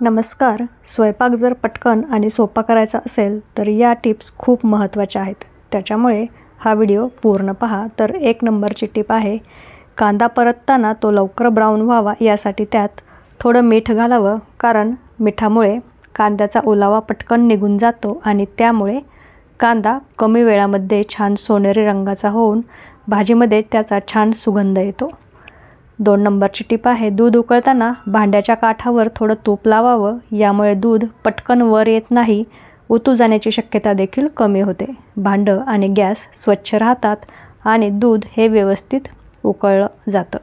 नमस्कार. स्वयंपाक जर पटकन आणि सोपा करायचा असेल तर या टिप्स खूप महत्त्वाच्या आहेत. त्याच्यामुळे हा व्हिडिओ पूर्ण पहा. तर 1 नंबरची टिप आहे, कांदा परतताना तो लवकर ब्राऊन व्हावा यासाठी त्यात थोडं मीठ घालावं. कारण मिठामुळे कांद्याचा ओलावा पटकन निघून जातो आणि त्यामुळे कांदा कमी वेळामध्ये छान सोनेरी रंगाचा होऊन भाजीमध्ये त्याचा छान सुगंध येतो. 2 नंबरची टिप आहे, दूध उकळताना भांड्याच्या काठावर थोडं तूप लावावं. यामुळे दूध पटकन वर येत नाही, उतू जाण्याची शक्यता देखील कमी होते. भांडं आणि गॅस स्वच्छ राहतात आणि दूध हे व्यवस्थित उकळलं जातं.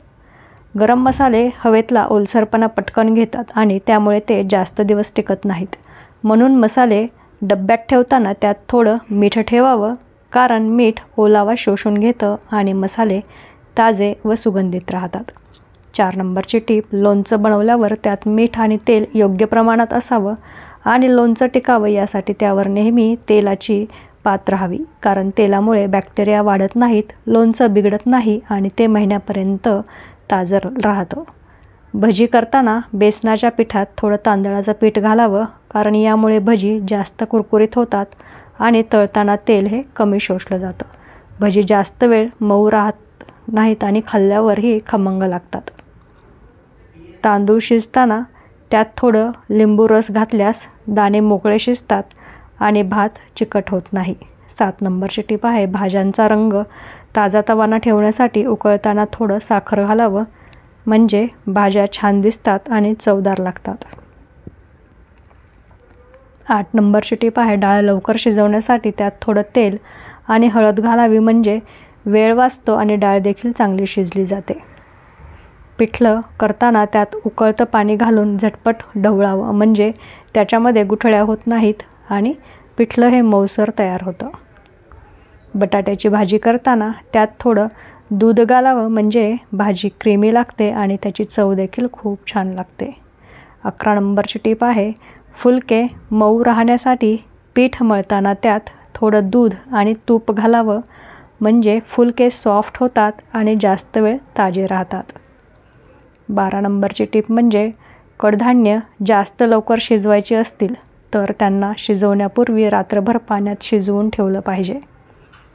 गरम मसाले हवेतला ओलसरपणा पटकन घेतात आणि त्यामुळे ते जास्त दिवस टिकत नाहीत. म्हणून मसाले डब्यात ठेवताना त्यात थोडं मीठ ठेवावं. कारण मीठ ओलावा शोषून घेतं आणि मसाले ताजे व सुगंधित राहतात. 4 नंबरची टिप, लोणचं बनवल्यावर त्यात मीठ आणि तेल योग्य प्रमाणात असावं आणि लोणचं टिकावं यासाठी त्यावर नेहमी तेलाची पात राहावी. कारण तेलामुळे बॅक्टेरिया वाढत नाहीत, लोणचं बिघडत नाही आणि ते महिन्यापर्यंत ताजं राहतं. भजी करताना बेसनाच्या पिठात थोडं तांदळाचं पीठ घालावं. कारण यामुळे भजी जास्त कुरकुरीत होतात आणि तळताना तेल हे कमी शोषलं जातं. भजी जास्त वेळ मऊ राहत नाहीत आणि खाल्ल्यावरही खमंग लागतात. तांदूळ शिजताना त्यात थोडं लिंबू रस घातल्यास दाणे मोकळे शिजतात आणि भात चिकट होत नाही. 7 नंबरची टिप आहे, भाज्यांचा रंग ताजातवाना ठेवण्यासाठी उकळताना थोडं साखर घालावं. म्हणजे भाज्या छान दिसतात आणि चवदार लागतात. 8 नंबरची टिप आहे, डाळ लवकर शिजवण्यासाठी त्यात थोडं तेल आणि हळद घालावी. म्हणजे वेळ वाचतो आणि डाळ देखील चांगली शिजली जाते. पिठलं करताना त्यात उकळतं पाणी घालून झटपट ढवळावं. म्हणजे त्याच्यामध्ये गुठळ्या होत नाहीत आणि पिठलं हे मऊसर तयार होतं. बटाट्याची भाजी करताना त्यात थोडं दूध घालावं. म्हणजे भाजी क्रीमी लागते आणि त्याची चव देखील खूप छान लागते. 11 नंबरची टिप आहे, फुलके मऊ राहण्यासाठी पीठ मळताना त्यात थोडं दूध आणि तूप घालावं. म्हणजे फुलके सॉफ्ट होतात आणि जास्त वेळ ताजे राहतात. 12 नंबरची टिप म्हणजे कडधान्य जास्त लवकर शिजवायची असतील तर त्यांना शिजवण्यापूर्वी रात्रभर पाण्यात शिजवून ठेवलं पाहिजे.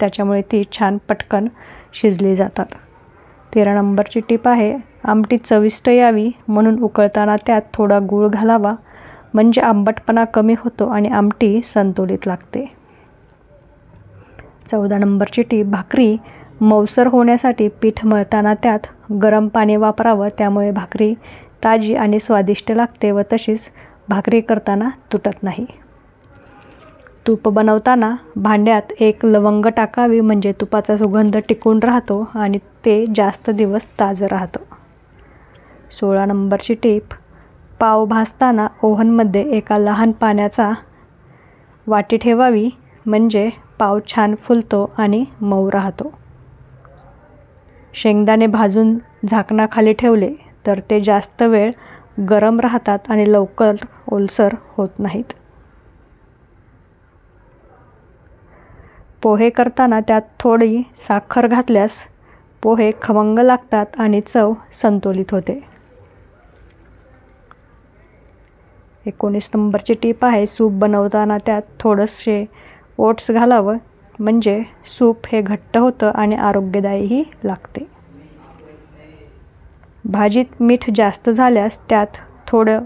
त्याच्यामुळे ती छान पटकन शिजली जातात. 13 नंबरची टिप आहे, आमटी चविष्ट यावी म्हणून उकळताना त्यात थोडा गूळ घालावा. म्हणजे आंबटपणा कमी होतो आणि आमटी संतुलित लागते. 14 नंबरची टिप, भाकरी मऊसर होण्यासाठी पीठ मळताना त्यात गरम पाणी वापरावं. त्यामुळे भाकरी ताजी आणि स्वादिष्ट लागते व तशीच भाकरी करताना तुटत नाही. तूप बनवताना भांड्यात 1 लवंग टाकावी. म्हणजे तुपाचा सुगंध टिकून राहतो आणि ते जास्त दिवस ताजं राहतं. 16 नंबरची टिप, पाव भाजताना ओव्हनमध्ये एका लहान पाण्याचा वाटी ठेवावी. म्हणजे पाव छान फुलतो आणि मऊ राहतो. शेंगदाणे भाजून झाकणाखाली ठेवले तर ते जास्त वेळ गरम राहतात आणि लवकर ओलसर होत नाहीत. पोहे करताना त्यात थोडी साखर घातल्यास पोहे खमंग लागतात आणि चव संतुलित होते. 19 नंबरची टिप आहे, सूप बनवताना त्यात थोडेसे ओट्स घालावं. म्हणजे सूप हे घट्ट होतं आणि आरोग्यदायीही लागते. भाजीत मीठ जास्त झाल्यास त्यात थोडं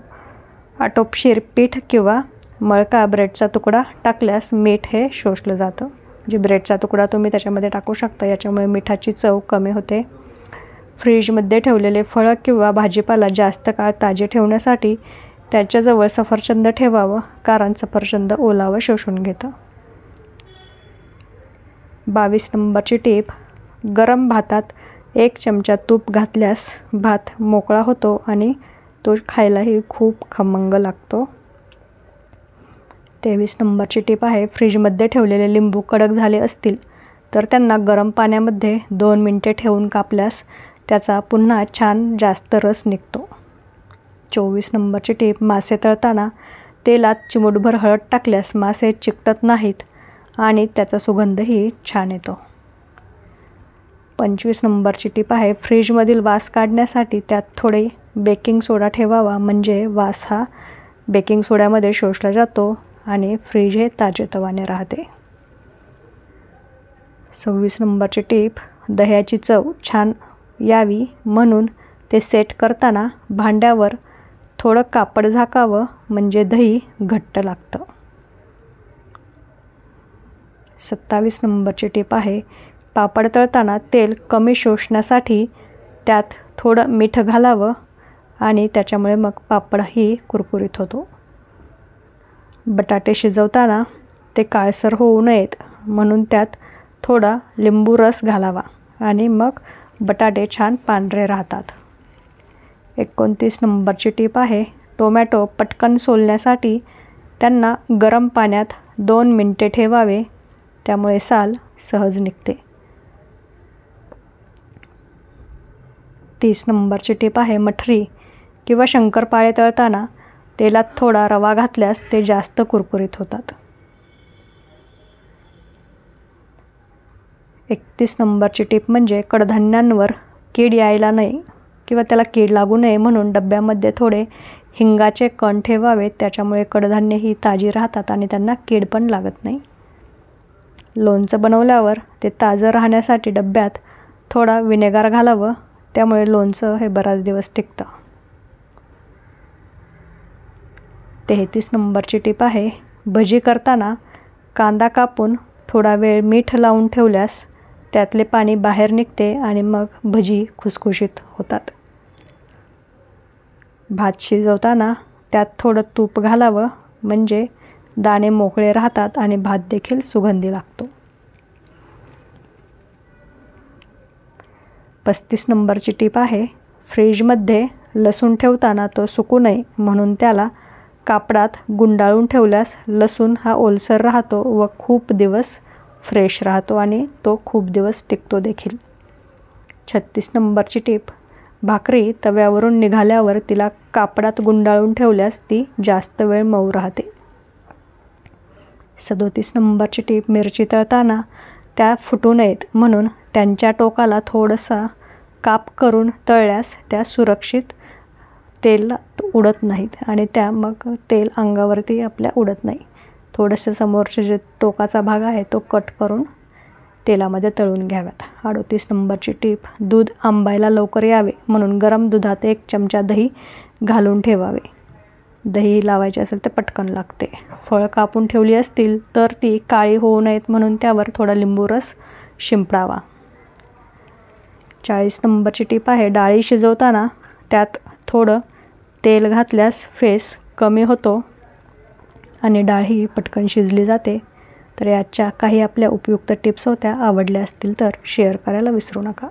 आटोपशीर पीठ किंवा मळका ब्रेडचा तुकडा टाकल्यास मीठ हे शोषलं जातं. म्हणजे ब्रेडचा तुकडा तुम्ही त्याच्यामध्ये टाकू शकता. याच्यामुळे मिठाची चव कमी होते. फ्रीजमध्ये ठेवलेले फळं किंवा भाजीपाला जास्त काळ ताजे ठेवण्यासाठी त्याच्याजवळ सफरचंद ठेवावं. कारण सफरचंद ओलावा शोषून घेतं. 22 नंबरची टिप, गरम भातात 1 चमचा तूप घातल्यास भात मोकळा होतो आणि तो खायलाही खूप खमंग लागतो. 23 नंबरची टिप आहे, फ्रीजमध्ये ठेवलेले लिंबू कडक झाले असतील तर त्यांना गरम पाण्यामध्ये 2 मिनिटे ठेवून कापल्यास त्याचा पुन्हा छान जास्त रस निघतो. 24 नंबरची टिप, मासे तळताना तेलात चिमूटभर हळद टाकल्यास मासे चिकटत नाहीत आणि त्याचा सुगंधही छान येतो. 25 नंबरची टिप आहे, फ्रीजमधील वास काढण्यासाठी त्यात थोडे बेकिंग सोडा ठेवावा. म्हणजे वास हा बेकिंग सोड्यामध्ये शोषला जातो आणि फ्रीज हे ताजेतवाने राहते. 26 नंबरची टीप, दह्याची चव छान यावी म्हणून ते सेट करताना भांड्यावर थोडं कापड झाकावं म्हणजे दही घट्ट लागतं. 27 नंबरची टीप आहे, पापड तळताना तेल कमी शोषण्यासाठी त्यात थोडं मीठ घालावं आणि त्याच्यामुळे मग पापडही कुरकुरीत होतो. बटाटे शिजवताना ते काळसर होऊ नयेत म्हणून त्यात थोडा लिंबू रस घालावा आणि मग बटाटे छान पांढरे राहतात. 29 नंबरची टीप आहे, टोमॅटो पटकन सोलण्यासाठी त्यांना गरम पाण्यात 2 मिनिटे ठेवावे, त्यामुळे साल सहज निघते. 30 नंबरची टीप आहे, मठरी किंवा शंकरपाळे तळताना तेलात थोडा रवा घातल्यास ते जास्त कुरकुरीत होतात. 31 नंबरची टीप म्हणजे कडधान्यांवर कीड यायला नाही किंवा त्याला कीड लागू नये म्हणून डब्यामध्ये थोडे हिंगाचे कण ठेवावेत, त्याच्यामुळे कडधान्य ही ताजी राहतात आणि त्यांना कीड पण लागत नाही. लोणचं बनवल्यावर ते ताजं राहण्यासाठी डब्यात थोडा विनेगर घालावं, त्यामुळे लोणचं हे बराच दिवस टिकतं. 33 नंबरची टीप आहे, भजी करताना कांदा कापून थोडा वेळ मीठ लावून ठेवल्यास त्यातले पाणी बाहेर निघते आणि मग भजी खुसखुशीत होतात. भात शिजवताना त्यात थोडं तूप घालावं म्हणजे दाणे मोकळे राहतात आणि भात देखील सुगंधी लागतो. 35 नंबरची टीप आहे, फ्रीजमध्ये लसूण ठेवताना तो सुकू नये म्हणून त्याला कापडात गुंडाळून ठेवल्यास लसूण हा ओलसर राहतो व खूप दिवस फ्रेश राहतो आणि तो खूप दिवस टिकतो देखील. 36 नंबरची टीप, भाकरी तव्यावरून निघाल्यावर तिला कापडात गुंडाळून ठेवल्यास ती जास्त वेळ मऊ राहते. 37 नंबरची टीप, मिरची तळताना त्या फुटू नयेत म्हणून त्यांच्या टोकाला थोडासा काप करून तळल्यास त्या सुरक्षित तेलात उडत नाहीत आणि त्या मग तेल अंगावरती आपल्या उडत नाही. थोडंसं समोरचे जे टोकाचा भाग आहे तो कट करून तेलामध्ये तळून घ्याव्यात. 38 नंबरची टीप, दूध आंबायला लवकर यावे म्हणून गरम दुधात 1 चमचा दही घालून ठेवावे. दही लावायची असेल तर पटकन लागते. फळं कापून ठेवली असतील तर ती काळी होऊ नयेत म्हणून त्यावर थोडा लिंबू रस शिंपडावा. 40 नंबरची टीप आहे, डाळी शिजवताना त्यात थोडं तेल घातल्यास फेस कमी होतो आणि डाळही पटकन शिजली जाते. तर याच्या काही आपल्या उपयुक्त टिप्स होत्या. आवडल्या असतील तर शेअर करायला विसरू नका.